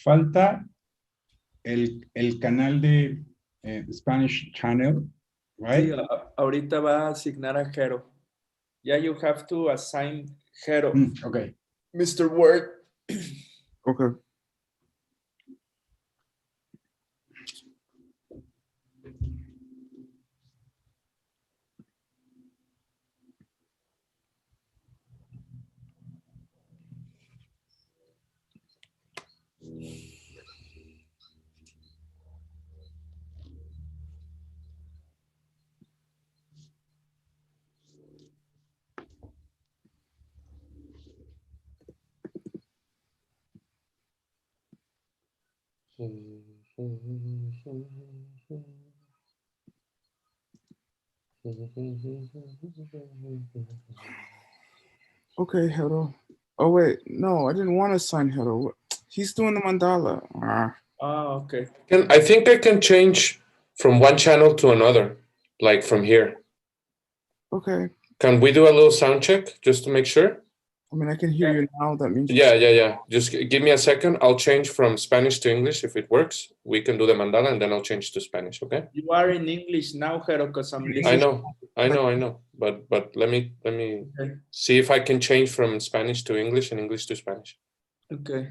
falta el canal de Spanish Channel, right? Sí, ahorita va a asignar a Jero. Yeah, you have to assign Jero. Okay. Mr. Word. Okay. Okay, Hero. Oh wait, no, I didn't want to sign Hero. He's doing the mandala. Okay. I think I can change from one channel to another, like from here. Okay. Can we do a little sound check just to make sure? I mean, I can hear you now. That means Yeah. Just give me a second. I'll change from Spanish to English if it works. We can do the mandala and then I'll change to Spanish, okay? You are in English now, Jero, because I'm listening. I know. But let me see if I can change from Spanish to English and English to Spanish. Okay.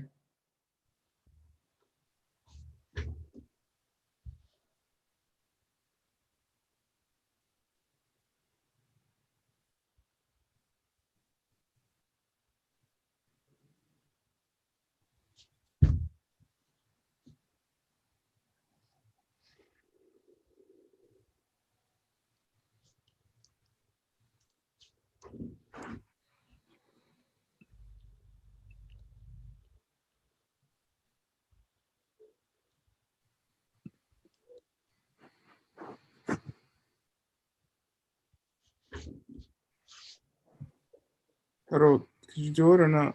Hero, could you do it or not?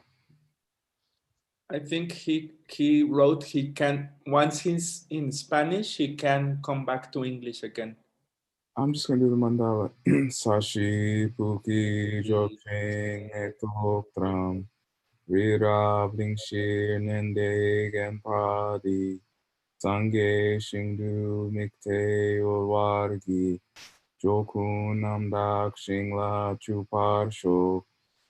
I think he wrote he can, once he's in Spanish, he can come back to English again. I'm just gonna do the mandala. Sashi Puki Joking Etotram Rira Blingshir Nende Gempadi Sange Shingdu Mikte Olwargi Jokun Namdak Shingla Chuparsho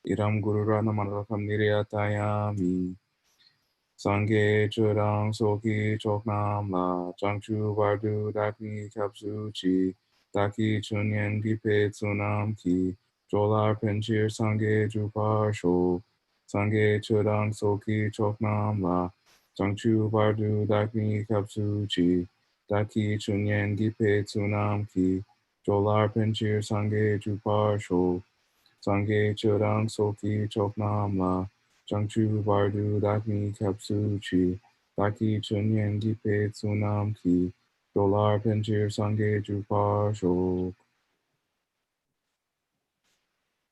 Iram Guru Ranamarakam Niriatayami Sange Churang Soki Choknam La Changchu Bardu Daki Kapsuchi Daki Chunyen Gipe Tsunam Ki Jolar Penchir Sange Jupar Sho Sange Churang Soki Choknam La Changchu Bardu Daki Kapsuchi Daki Chunyen Gipe Tsunam Ki Jolar Penchir Sange Jupar Sho Sange Churang Soki Choknam La Changchu Bardu Daki Kapsuchi Daki Chunyen Gipe Tsunam Ki Dolar Penchir Sange Jupar Shok.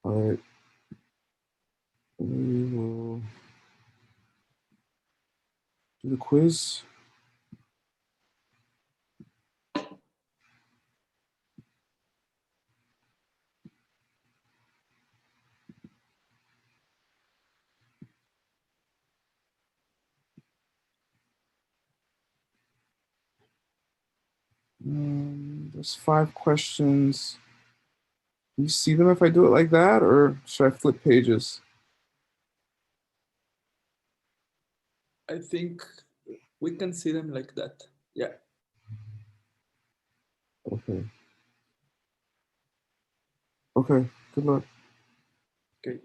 Alright. We will do the quiz. There's 5 questions. You see them if I do it like that, or should I flip pages? I think we can see them like that. Yeah. Okay. Okay, good luck. Okay.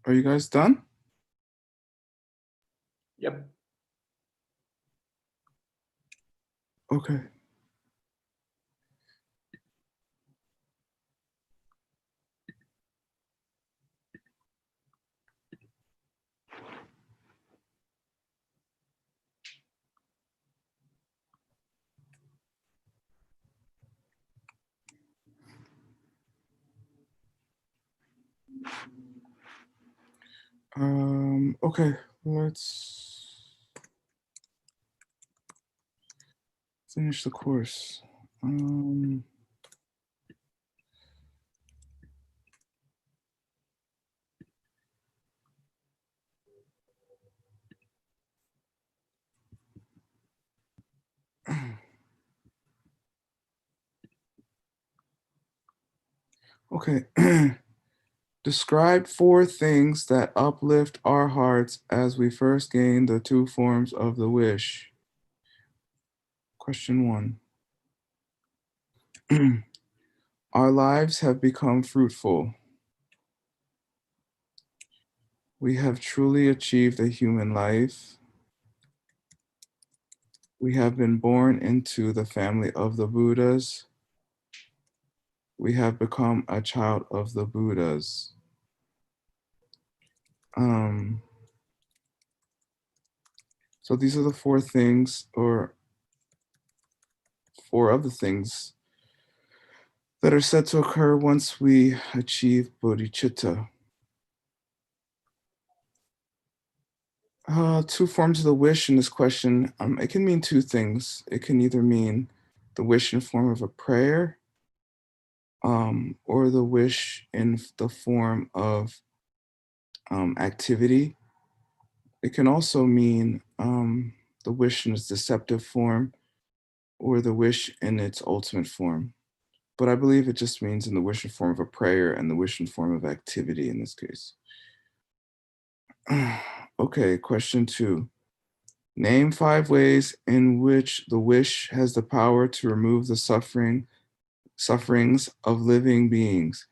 Are you guys done? Yep. Okay. Okay, let's finish the course. Okay. Describe 4 things that uplift our hearts as we first gain the 2 forms of the wish. Question 1. Our lives have become fruitful. We have truly achieved a human life. We have been born into the family of the Buddhas. We have become a child of the Buddhas. So these are the 4 things, or 4 of the things that are said to occur once we achieve bodhicitta. 2 forms of the wish in this question. It can mean 2 things. It can either mean the wish in form of a prayer, or the wish in the form of activity. It can also mean the wish in its deceptive form, or the wish in its ultimate form. But I believe it just means in the wish in form of a prayer and the wish in form of activity in this case. Okay, question 2. Name 5 ways in which the wish has the power to remove the sufferings of living beings.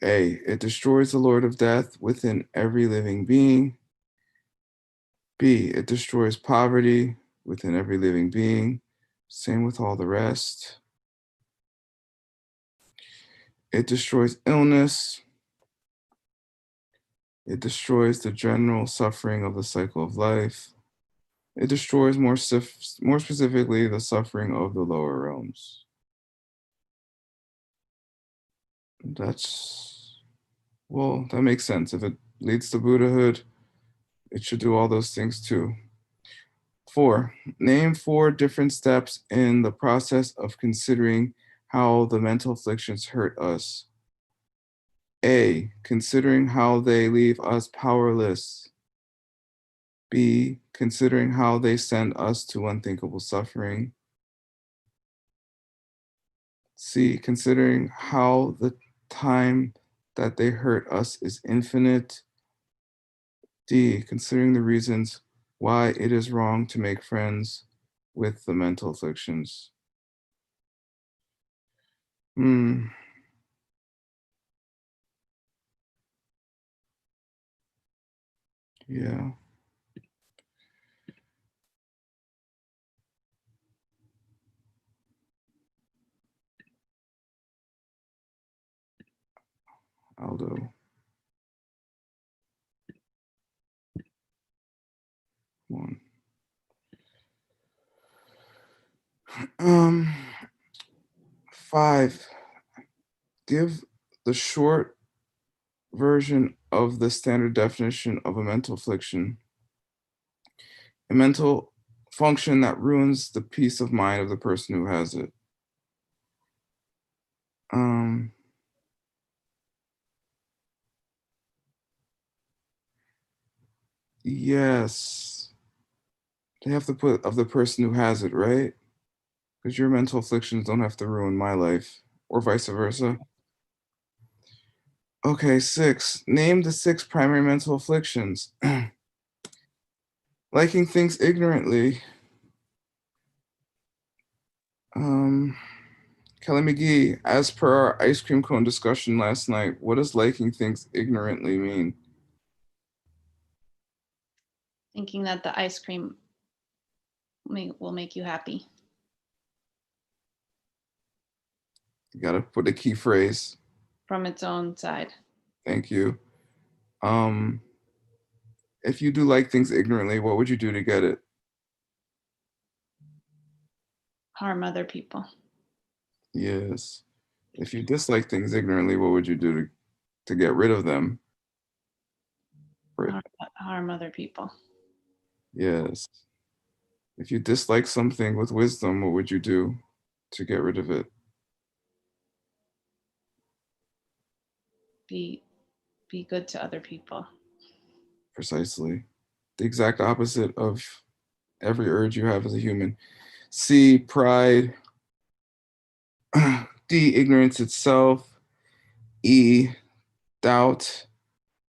A, it destroys the Lord of Death within every living being. B, it destroys poverty within every living being. Same with all the rest. It destroys illness. It destroys the general suffering of the cycle of life. It destroys more specifically the suffering of the lower realms. Well, that makes sense. If it leads to Buddhahood, it should do all those things too. 4, name 4 different steps in the process of considering how the mental afflictions hurt us. A, considering how they leave us powerless. B, considering how they send us to unthinkable suffering. C, considering how the time that they hurt us is infinite. D, considering the reasons why it is wrong to make friends with the mental afflictions. Yeah. Aldo. 1. 5. Give the short version of the standard definition of a mental affliction. A mental function that ruins the peace of mind of the person who has it. Yes. They have to put of the person who has it, right? Because your mental afflictions don't have to ruin my life, or vice versa. Okay, 6. Name the 6 primary mental afflictions. Liking things ignorantly. Kelly McGee, as per our ice cream cone discussion last night, what does liking things ignorantly mean? Thinking that the ice cream will make you happy. You gotta put a key phrase. From its own side. Thank you. If you do like things ignorantly, what would you do to get it? Harm other people. Yes. If you dislike things ignorantly, what would you do to get rid of them? Harm other people. Yes. If you dislike something with wisdom, what would you do to get rid of it? Be good to other people. Precisely. The exact opposite of every urge you have as a human. C, pride. D, ignorance itself. E, doubt.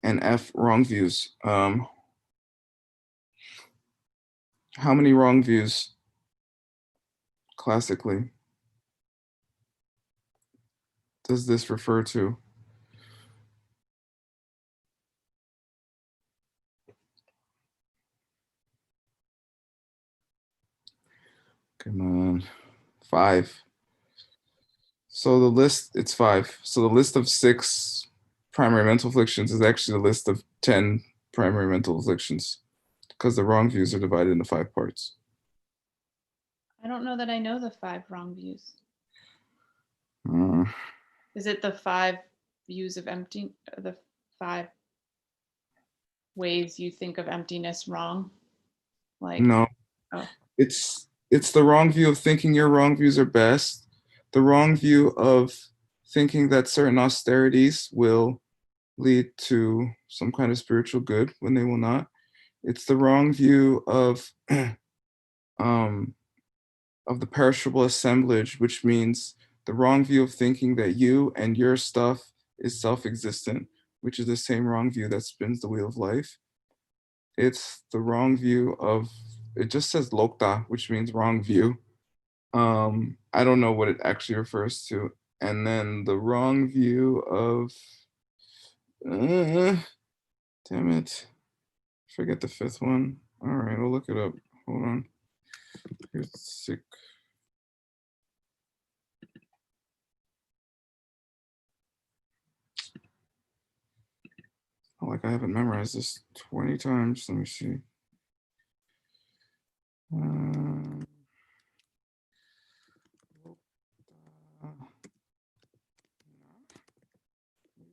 And F, wrong views. How many wrong views classically does this refer to? Come on, 5. So the list, it's 5. So the list of 6 primary mental afflictions is actually the list of 10 primary mental afflictions because the wrong views are divided into 5 parts. I don't know that I know the 5 wrong views. Uh, Is it the 5 views of empty, the 5 ways you think of emptiness wrong? Like, no, oh. it's the wrong view of thinking your wrong views are best, the wrong view of thinking that certain austerities will lead to some kind of spiritual good when they will not. It's the wrong view of the perishable assemblage, which means the wrong view of thinking that you and your stuff is self-existent, which is the same wrong view that spins the wheel of life. It's the wrong view of, it just says lokta, which means wrong view. I don't know what it actually refers to. And then the wrong view of, damn it, forget the 5th one. All right, I'll look it up. Hold on. Here's sick. Oh, like I haven't memorized this 20 times. Let me see.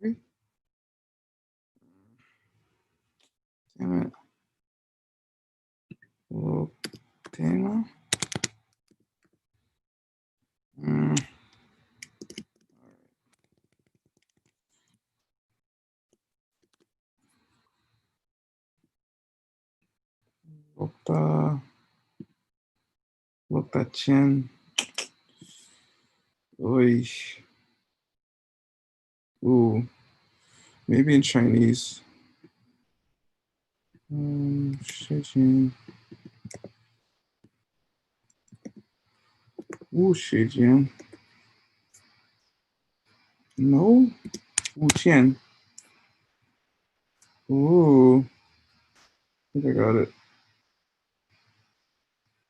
Maybe? Damn it. Oh, dang. Look that chin. Oy. Ooh. Maybe in Chinese. Shijin. Ooh, Shijin. No? Ooh, Qian. Ooh. I think I got it.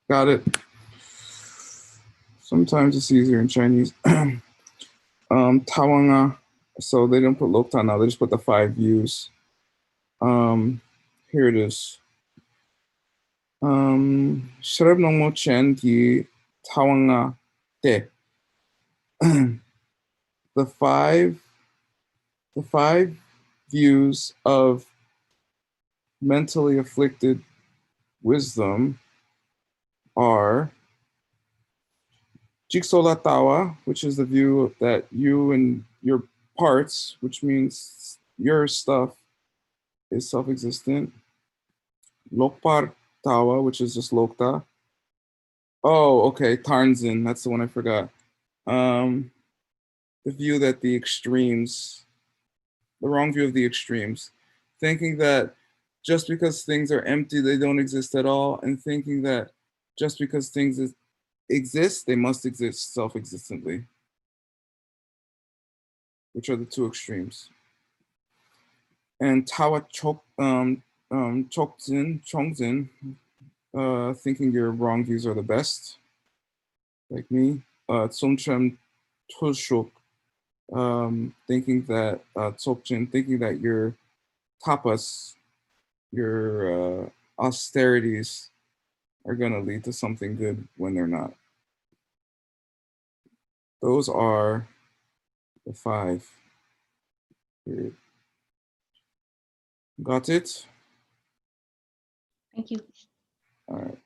Got it. Sometimes it's easier in Chinese. Tawanga. So they didn't put Lokta now, they just put the 5 views. Here it is. Shreb Nongmo Chen Di Tawanga De. The 5 views of mentally afflicted wisdom are Jigsola Tawa, which is the view that you and your parts, which means your stuff, is self-existent. Lokpar Tawa, which is just Lokta. Oh, okay, Tarnzin, that's the one I forgot. The view that the extremes, the wrong view of the extremes, thinking that just because things are empty, they don't exist at all, and thinking that just because things exist, they must exist self-existently. which are the two extremes. And Tawa Chongzin, thinking your wrong views are the best, like me. Tsomchem Tulshuk, thinking that Tsokjin, thinking that your tapas, your austerities are going to lead to something good when they're not. Those are the 5. Period. Got it? Thank you. All right.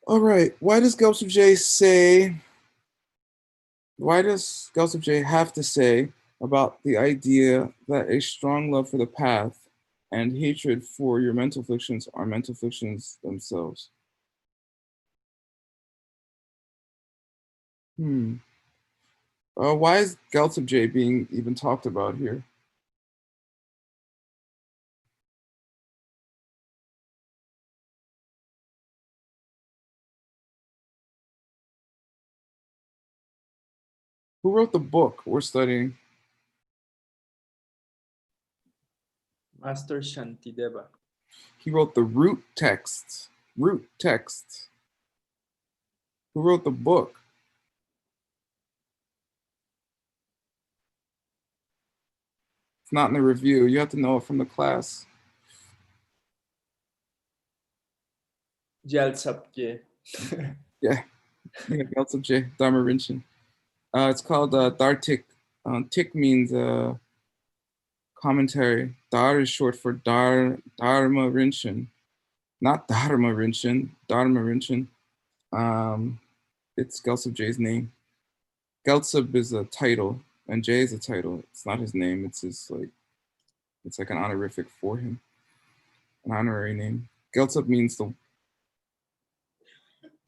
All right. Why does Gelsup J say, why does Gelsup J have to say about the idea that a strong love for the path and hatred for your mental afflictions are mental afflictions themselves? Why is Gelsup J being even talked about here? Who wrote the book we're studying? Master Shantideva. He wrote the root text. Root text. Who wrote the book? It's not in the review. You have to know it from the class. Gyaltsab. Yeah, Gelsup J, Dharma Rinchen. It's called Dhartik. Tik means commentary. Dar is short for Dharma Rinchen. Not Dharma Rinchen, Dharma Rinchen. It's Gelsup J's name. Gelsup is a title, and J is a title. It's not his name. It's his it's like an honorific for him, an honorary name. Gelsup means the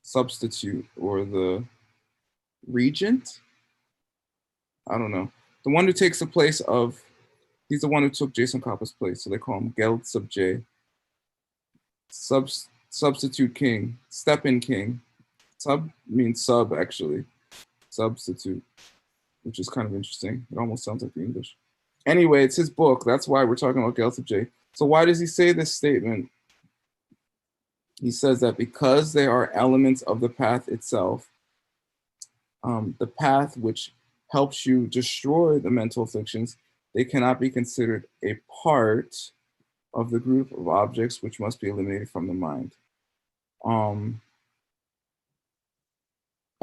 substitute or the regent. I don't know. The one who takes the place of. He's the one who took Jason Kappa's place, so they call him Gelsup J. Substitute king, step-in king. Sub means sub, actually. Substitute, which is kind of interesting. It almost sounds like the English. Anyway, it's his book. That's why we're talking about Gelsup J. So why does he say this statement? He says that because they are elements of the path itself, the path which helps you destroy the mental afflictions, they cannot be considered a part of the group of objects which must be eliminated from the mind. I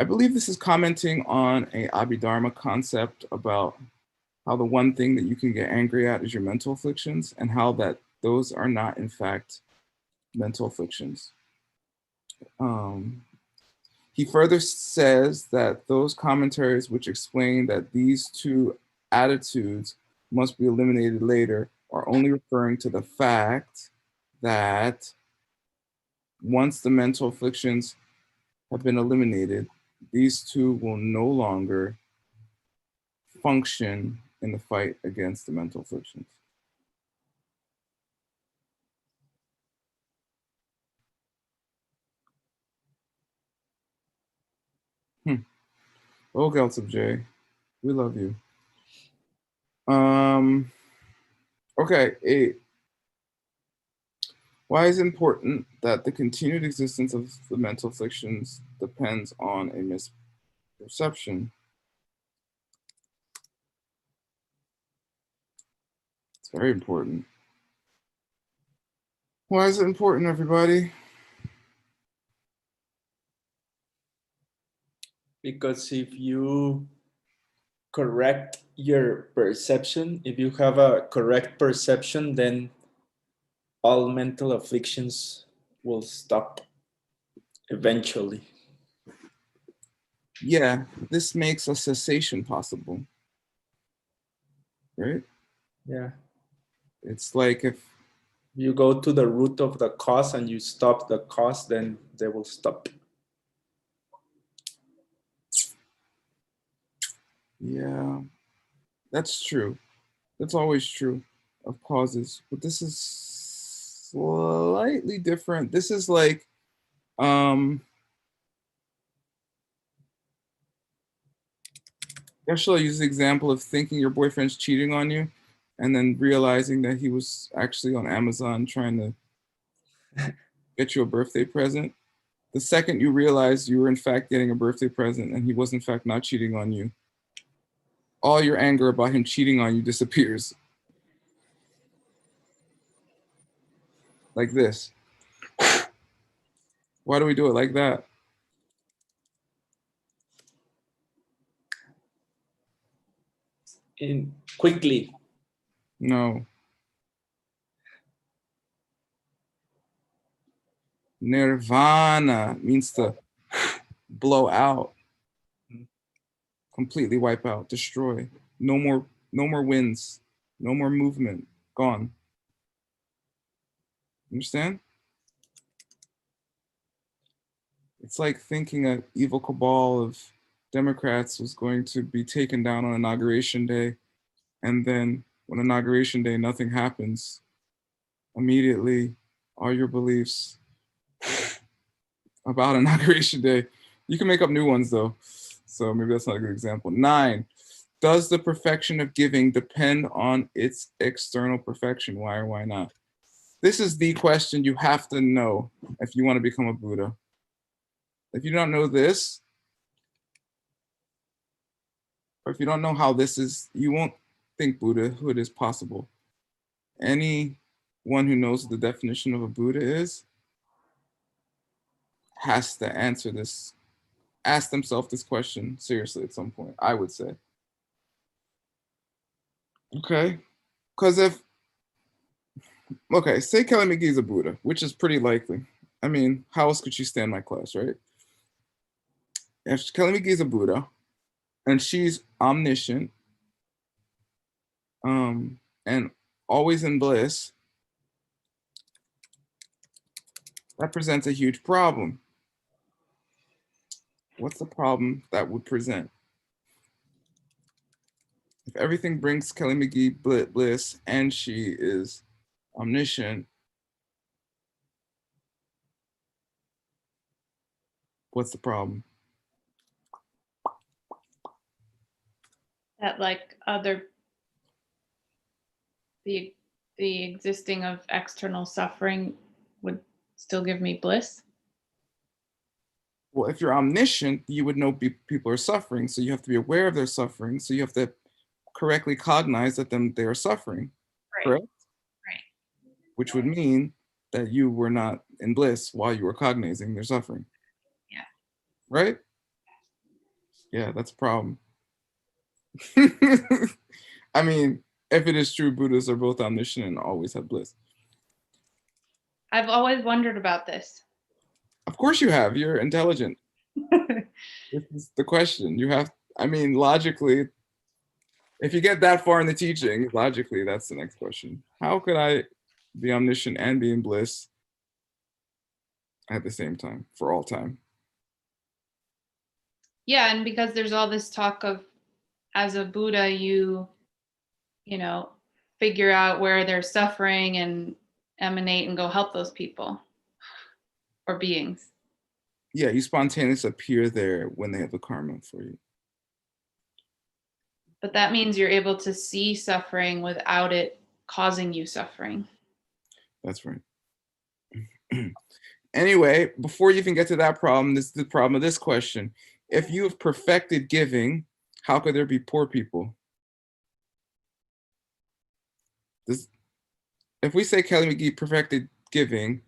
believe this is commenting on a Abhidharma concept about how the one thing that you can get angry at is your mental afflictions, and how that those are not, in fact, mental afflictions. He further says that those commentaries which explain that these two attitudes must be eliminated later are only referring to the fact that once the mental afflictions have been eliminated, these two will no longer function in the fight against the mental afflictions. Oh, Gelsup J, we love you. Okay, 8. Why is it important that the continued existence of the mental afflictions depends on a misperception? It's very important. Why is it important, everybody? Because if you correct your perception, if you have a correct perception, then all mental afflictions will stop eventually. Yeah, this makes a cessation possible, right? Yeah. It's like if you go to the root of the cause and you stop the cause, then they will stop. Yeah, that's true. That's always true of causes, but this is slightly different. This is like, Actually, I'll use the example of thinking your boyfriend's cheating on you and then realizing that he was actually on Amazon trying to get you a birthday present. The second you realize you were in fact getting a birthday present and he was in fact not cheating on you, all your anger about him cheating on you disappears. Like this. Why do we do it like that? In quickly. No. Nirvana means to blow out, completely wipe out, destroy. No more winds, no more movement, gone. Understand? It's like thinking an evil cabal of Democrats was going to be taken down on Inauguration Day, and then when Inauguration Day nothing happens, immediately all your beliefs about Inauguration Day, you can make up new ones though, so maybe that's not a good example. 9, does the perfection of giving depend on its external perfection? Why or why not? This is the question you have to know if you want to become a Buddha. If you don't know this, or if you don't know how this is, you won't think Buddhahood is possible. Anyone who knows what the definition of a Buddha is has to answer this, ask themselves this question seriously at some point, I would say. Okay, because okay, say Kelly McGee's a Buddha, which is pretty likely. I mean, how else could she stand my class, right? If Kelly McGee's a Buddha, and she's omniscient, and always in bliss, that presents a huge problem. What's the problem that would present? If everything brings Kelly McGee bliss and she is omniscient, what's the problem? That like the existing of external suffering would still give me bliss. Well, if you're omniscient, you would know people are suffering, so you have to be aware of their suffering, so you have to correctly cognize that they are suffering, Right. correct? Right. Which would mean that you were not in bliss while you were cognizing their suffering. Yeah. Right? Yeah, that's a problem. I mean, if it is true, Buddhas are both omniscient and always have bliss. I've always wondered about this. Of course you have. You're intelligent. This is the question. You have, I mean, logically, if you get that far in the teaching, logically, that's the next question. How could I be omniscient and be in bliss at the same time, for all time? Yeah, and because there's all this talk of, as a Buddha, you know, figure out where they're suffering and emanate and go help those people or beings. Yeah, you spontaneously appear there when they have the karma for you. But that means you're able to see suffering without it causing you suffering. That's right. Anyway, before you even get to that problem, this is the problem of this question. If you have perfected giving, how could there be poor people? If we say Kelly McGee perfected giving,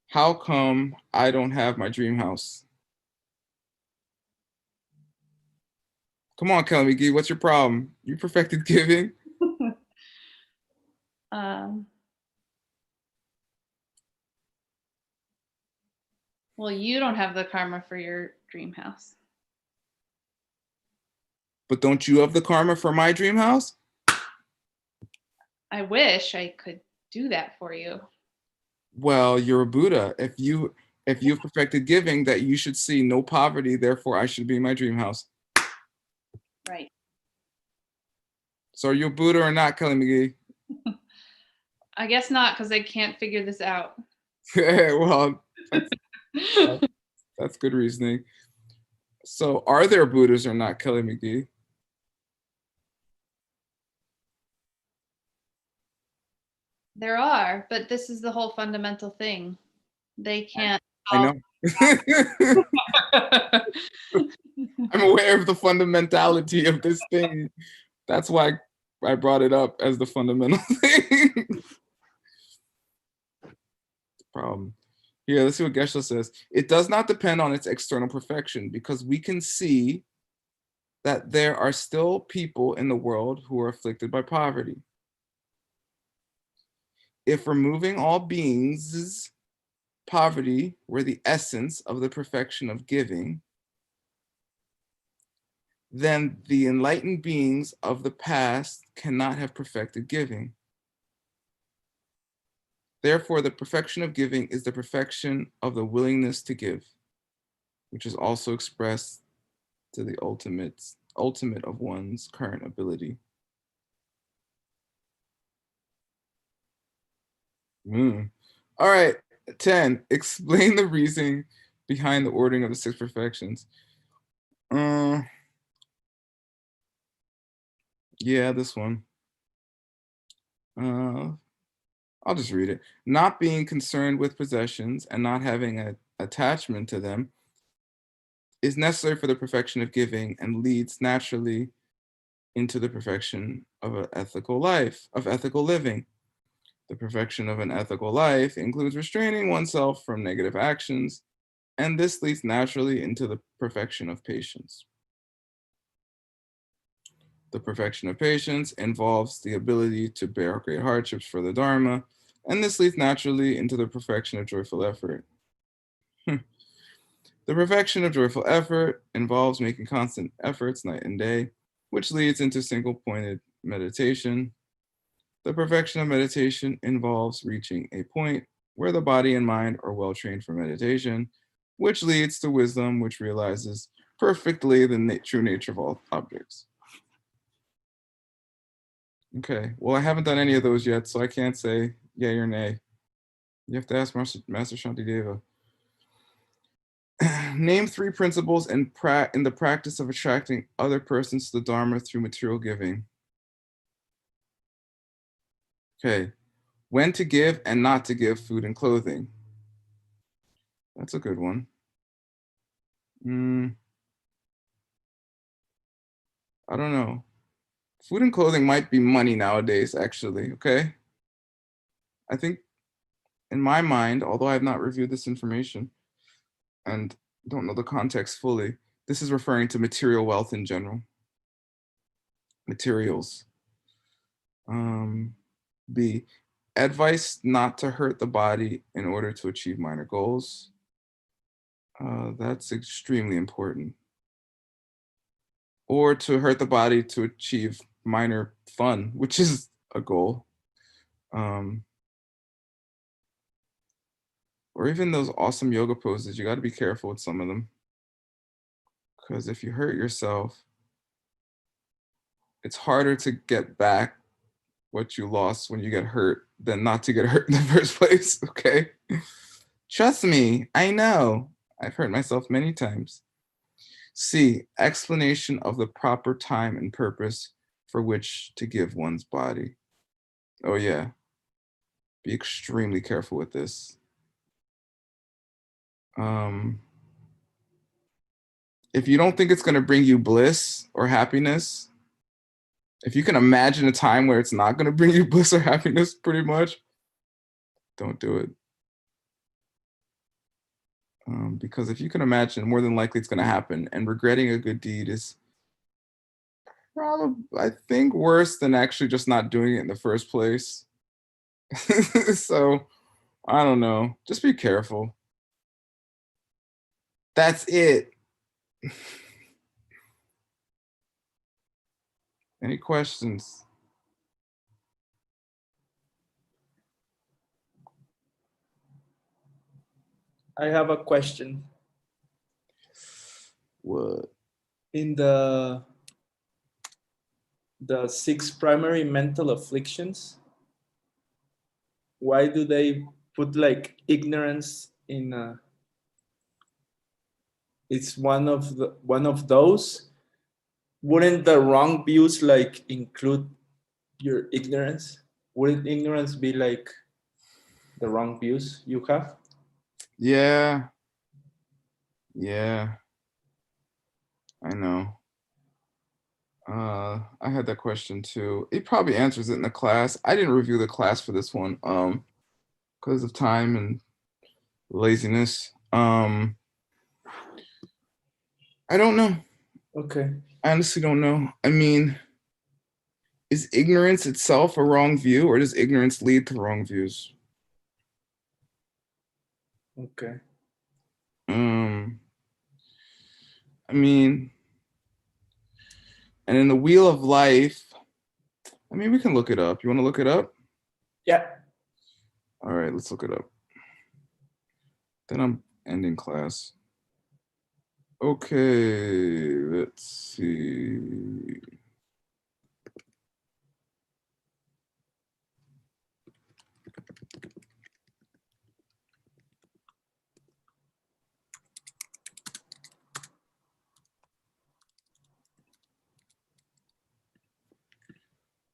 how come I don't have my dream house? Come on, Kelly McGee, what's your problem? You perfected giving? Well, you don't have the karma for your dream house. But don't you have the karma for my dream house? I wish I could do that for you. Well, you're a Buddha. If you've perfected giving, that you should see no poverty, therefore I should be in my dream house. Right. So are you a Buddha or not, Kelly McGee? I guess not, because I can't figure this out. Well, that's good reasoning. So are there Buddhas or not, Kelly McGee? There are, but this is the whole fundamental thing. They can't. I know. I'm aware of the fundamentality of this thing. That's why I brought it up as the fundamental thing. Problem. Here, let's see what Geshe says. It does not depend on its external perfection because we can see that there are still people in the world who are afflicted by poverty. If removing all beings, poverty were the essence of the perfection of giving, then the enlightened beings of the past cannot have perfected giving. Therefore, the perfection of giving is the perfection of the willingness to give, which is also expressed to the ultimate of one's current ability. All right, 10, explain the reasoning behind the ordering of the 6 perfections. Yeah, this one. I'll just read it. Not being concerned with possessions and not having an attachment to them is necessary for the perfection of giving and leads naturally into the perfection of an ethical life, of ethical living. The perfection of an ethical life includes restraining oneself from negative actions, and this leads naturally into the perfection of patience. The perfection of patience involves the ability to bear great hardships for the Dharma, and this leads naturally into the perfection of joyful effort. The perfection of joyful effort involves making constant efforts night and day, which leads into single-pointed meditation. The perfection of meditation involves reaching a point where the body and mind are well trained for meditation, which leads to wisdom, which realizes perfectly the true nature of all objects. Okay, well, I haven't done any of those yet, so I can't say yay or nay. You have to ask Master Shantideva. Name 3 principles in the practice of attracting other persons to the Dharma through material giving. Okay, when to give and not to give food and clothing. That's a good one. I don't know. Food and clothing might be money nowadays, actually, okay? I think in my mind, although I have not reviewed this information and don't know the context fully, this is referring to material wealth in general. Materials. B, advice not to hurt the body in order to achieve minor goals. That's extremely important. Or to hurt the body to achieve minor fun, which is a goal. Or even those awesome yoga poses, you got to be careful with some of them. Because if you hurt yourself, it's harder to get back what you lost when you get hurt than not to get hurt in the first place, okay? Trust me, I know. I've hurt myself many times. C, explanation of the proper time and purpose for which to give one's body. Oh yeah, be extremely careful with this. If you don't think it's gonna bring you bliss or happiness, if you can imagine a time where it's not gonna bring you bliss or happiness, pretty much, don't do it. Because if you can imagine, more than likely it's gonna happen, and regretting a good deed is probably, I think, worse than actually just not doing it in the first place. So, I don't know, just be careful. That's it. Any questions? I have a question. What? In the 6 primary mental afflictions, why do they put like ignorance in it's one of those? Wouldn't the wrong views like include your ignorance? Would ignorance be like the wrong views you have? Yeah. Yeah. I know. I had that question too. It probably answers it in the class. I didn't review the class for this one, because of time and laziness. I don't know. Okay. I honestly don't know. I mean, is ignorance itself a wrong view, or does ignorance lead to wrong views? Okay. I mean, and in the wheel of life, I mean, we can look it up. You want to look it up? Yeah. All right, let's look it up. Then I'm ending class. Okay, let's see.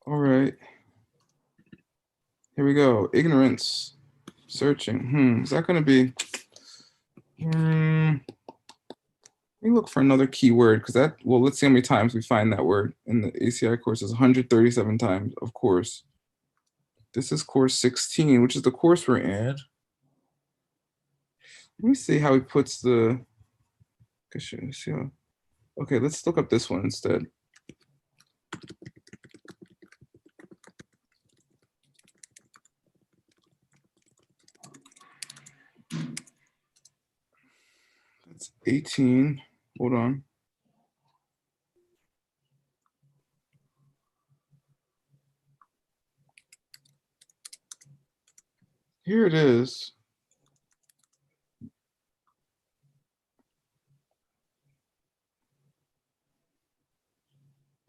All right. Here we go. Ignorance. Searching. Is that going to be? Let me look for another keyword, because that, well, let's see how many times we find that word in the ACI course. Is 137 times, of course. This is course 16, which is the course we're in. Let me see how he puts the. Okay, let's look up this one instead. That's 18. Hold on. Here it is.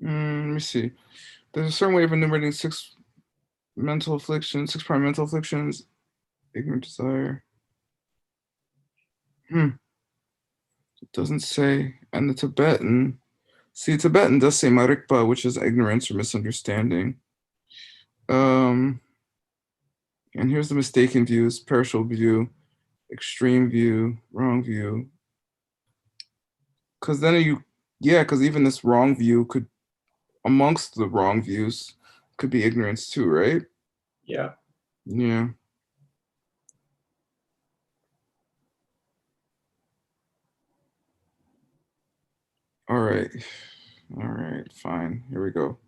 Let me see. There's a certain way of enumerating six prime mental afflictions, ignorant desire. It doesn't say. And the Tibetan, Tibetan does say marikpa, which is ignorance or misunderstanding. And here's the mistaken views: partial view, extreme view, wrong view. Because then because even this wrong view could, amongst the wrong views, could be ignorance too, right? Yeah. Yeah. All right. All right, fine. Here we go.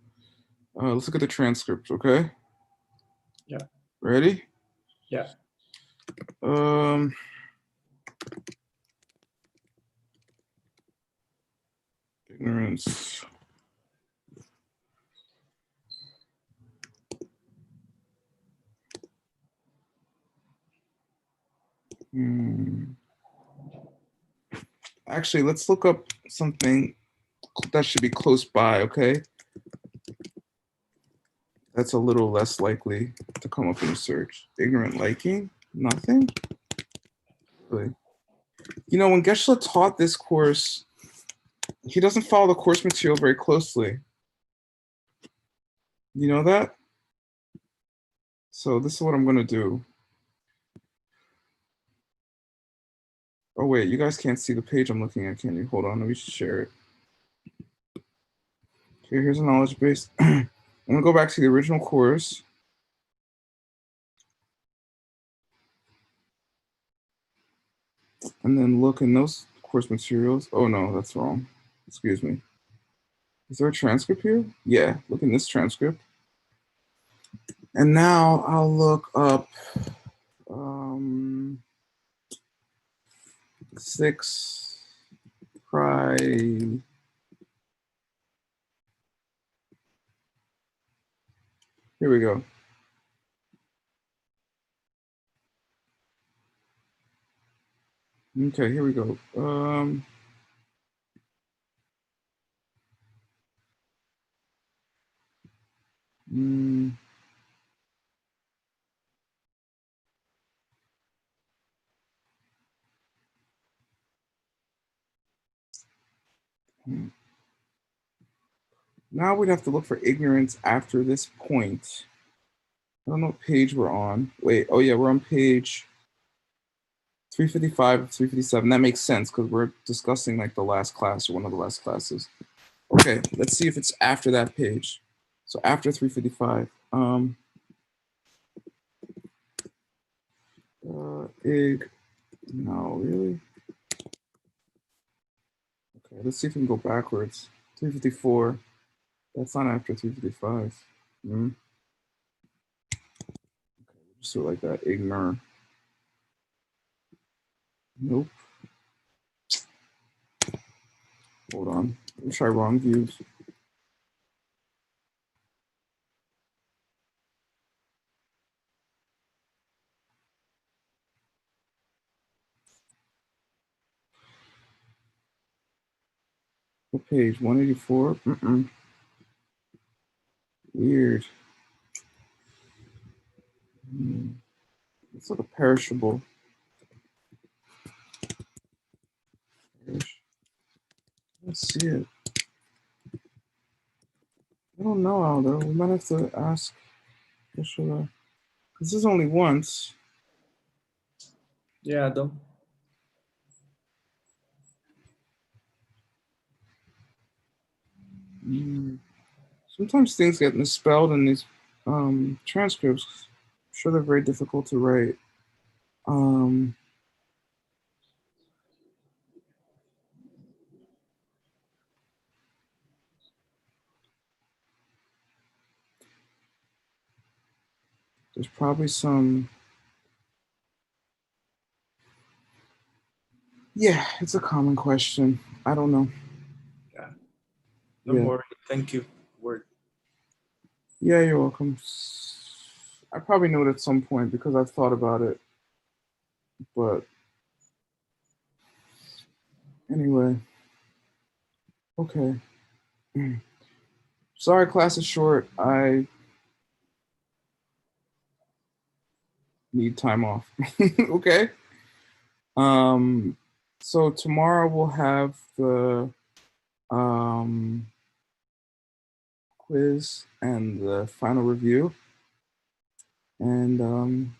Let's look at the transcript, okay? Yeah. Ready? Yeah. Ignorance. Actually, let's look up something that should be close by, okay? That's a little less likely to come up in a search. Ignorant liking? Nothing? Really? You know, when Geshe taught this course, he doesn't follow the course material very closely. You know that? So this is what I'm gonna do. Oh wait, you guys can't see the page I'm looking at, can you? Hold on, let me share it. Okay, here's a knowledge base. I'm gonna go back to the original course. And then look in those course materials. Oh no, that's wrong. Excuse me. Is there a transcript here? Yeah, look in this transcript. And now I'll look up 6 pride. Here we go. Okay, here we go. Now we'd have to look for ignorance after this point. don't know what page we're on. Wait, oh yeah, we're on page 355, 357. That makes sense because we're discussing like the last class or one of the last classes. Okay, let's see if it's after that page. So after 355. No, really? Okay, let's see if we can go backwards. 354. That's not after 355. Okay, just do it like that. Ignore. Nope. Hold on. Let's try wrong views. What page? 184? Weird. It's like a perishable. Let's see it. I don't know, Aldo. We might have to ask. Because this is only once. Yeah, though. Sometimes things get misspelled in these transcripts. I'm sure they're very difficult to write. There's probably some. Yeah, it's a common question. I don't know. Yeah. Don't worry. Thank you. Word. Yeah, you're welcome. I probably know it at some point because I've thought about it. But anyway. Okay. Sorry, class is short. I need time off. Okay. So tomorrow we'll have the quiz and the final review. And then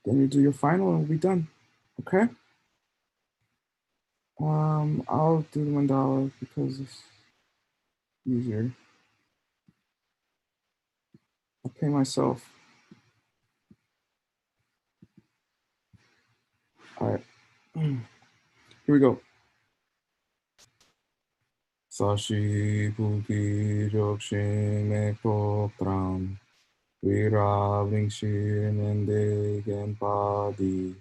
you do your final and we'll be done. Okay. I'll do the mandala because it's easier. I'll pay myself. All right. Here we go. Sashi buki jokshime kopram viravringshin ende genpadi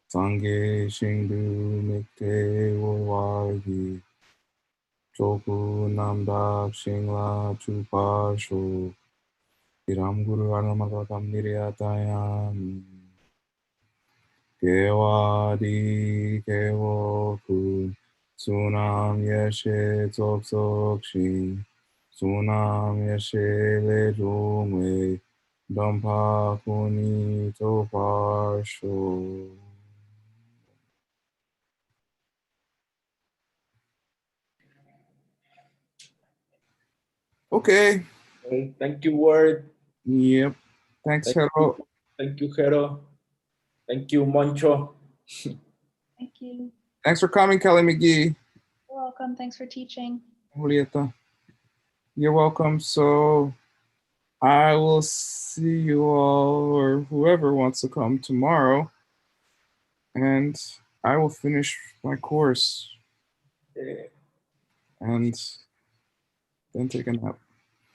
sange shingdu mikte wagi joku namdak shingla chupasho Iram Guru Arnamatam Niriatayam Kewadi Kewoku Sunam Yeshe Tok Sokshin Sunam Yeshe Lejongwe Dampa Kuni Toparsho. Okay. Thank you, Word. Yep. Thanks, Hero. Thank you, Hero. Thank you, Moncho. Thank you. Thanks for coming, Kelly McGee. You're welcome. Thanks for teaching. Julieta. You're welcome. So I will see you all or whoever wants to come tomorrow. And I will finish my course and then take a nap.